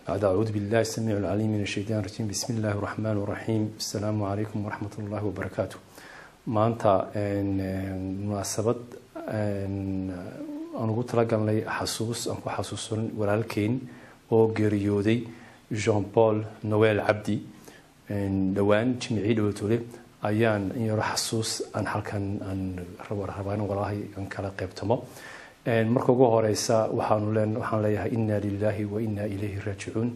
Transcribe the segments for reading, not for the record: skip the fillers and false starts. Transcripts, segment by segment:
أعوذ بالله السميع العليم من الشيطان الرجيم بسم الله الرحمن الرحيم السلام عليكم ورحمة الله وبركاته maanta munaasabad aan ugu talagalnay xasuus aan ku xasuusan walaalkeen oo geeriyooday Jean-Paul Noël Abdi dhawaan jimcii dhawatole ayaan yar xasuus aan halkan aan rabaan walaahi aan kala qaybtamo marka ugu horeysa waxaan leeyahay inna lillahi wa inna ilayhi raaji'un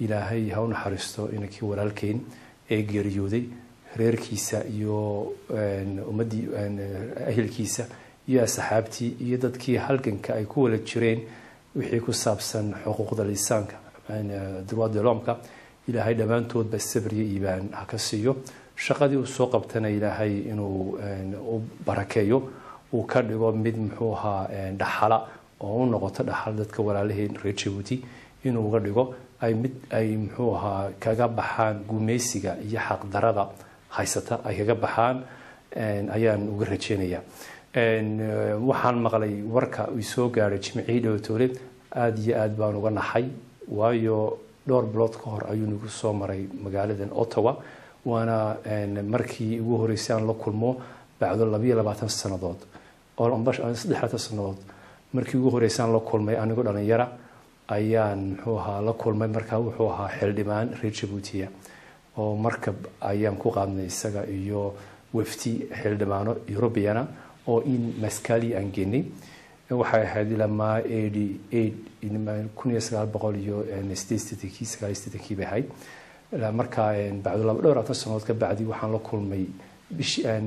ilaahay ha u naxariisto inakii walaalkeen ee geeriyooday reerkiisa iyo ummadii ahlkiisa iyo asxaabtii iyo dadkii halganka ay ku wala jireen wixii ku saabsan xuquuqda lisaanka droit de l'homme ilaahay dhamaantood ba sabriyo iibaan ha ka siiyo shaqadii uu soo qabtana ilaahay inuu u barakeeyo uu ka dhigo mid muxuu ahaa dhaxala oo u noqoto dhaxal dadka walaalaheen reer Djibouti inuu uga dhigo ay muxuu ahaa kaga baxaan gumeysiga iyo xaq darada haysata ay kaga baxaan ayaan uga rajeenayaa waxaan maqlay warka uu soo gaaray jimcii dhawtole aad iyo aad baan uga naxay waayo dhowr bilood ka hor ayuu nagu soo maray magaaladan Ottawa waana markii ugu horeysay aan la kulmo bacdo 22 sanadood oo ambash 3 sanadood markii ugu horeysay aan la kulmay anigu dhalinyaro ayaan muxuu ahaa la kulmay markaa wuxuu ahaa xildhibaan reer Djibouti oo markab ayaan ku qaadnay isaga iyo wafti xildhibaano Europeana oo in Maskali aan geynay waxay ahayd ilaa 1960 bay markaa bacdo dhowr sanadood ka bacdi waxaan la kulmay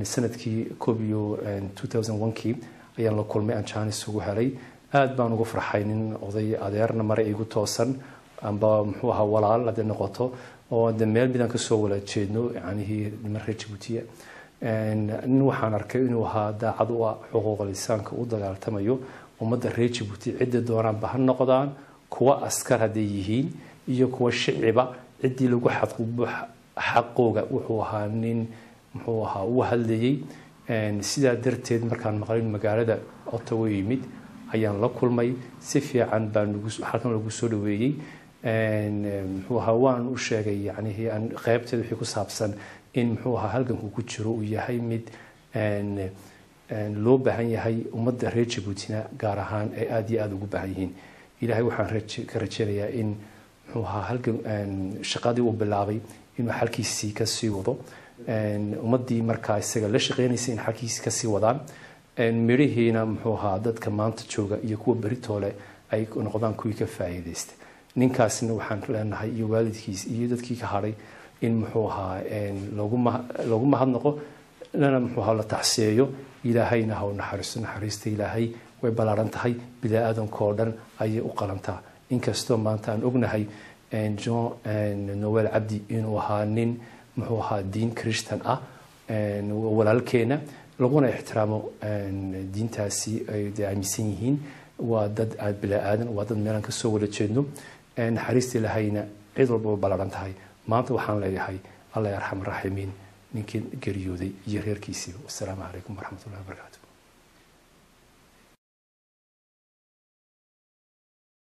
sanadkii 2001 ayaan la kulmay aan Jaanis ugu helay aad baan ugu farxay nin oday adeerna mar igu toosan amba muxuu ahaa walaal hadda noqoto oo meel midaan ka soo wala jeedno yaani reer Djibouti nin waxaan arkay inuu ahaa daacad u ah xuquuqda lisaanka u dagaaltamayo ummadda reer Djibouti cid doonaan ba ha noqdaan kuwa askar haday yihiin iyo kuwa shiciba cidii lagu xadgudbo xaqooga wuxuu ahaa nin muxuu ahaa uu hadlayay sida darteed markaan maqlay magaalada Ottawa yimid ayaan la kulmay si fiican baan halkan lagu soo dhaweeyay muxuu ahaa waan u sheegay yaani aan qaybteed wixii ku saabsan in muxuu ahaa halganku ku jiro uu yahay mid loo baahan yahay ummadda reer Djibouti gaar ahaan ay aad iyo aad ugu baahan yihiin ilaahay waxaan ka rajaynayaa in muxuu ahaa halgan shaqadii uu bilaabay inuu halkiisii ka sii wado ummadii markaa isaga la shaqeynaysa in halkiisii ka sii wadaan mirihiina muxuu ahaa dadka maanta jooga iyo kuwa beritoole ay noqdaan kuwii ka faa'iideystay ninkaasna waxaan leenahay iyo waalidkiis iyo dadkii ka haray in muxuu ahaa loogu mahadnaqo lana muxuu ahaa la taxsiyeeyo ilaahayna ha u naxariisto ilaahay way balaaran tahay bidaadanko dhan ayay u qalantaa inkastoo maanta aan ognahay Jean-Noël Abdi inuu ahaa nin muxuu ahaa diin Christian ah walaalkeena laguna ixtiraamo diintaasi ay aaminsan yihiin waa dad aad bilaadan waa dad meelan ka soo wada jeedno naxariista ilaahayna cid walba balaaran tahay maanta waxaan leeyahay Allah yarxam raahimiin ninkii geeriyooday iyo reerkiisii wassalaamu calaykum waraxmatullaahi wabarakaatuh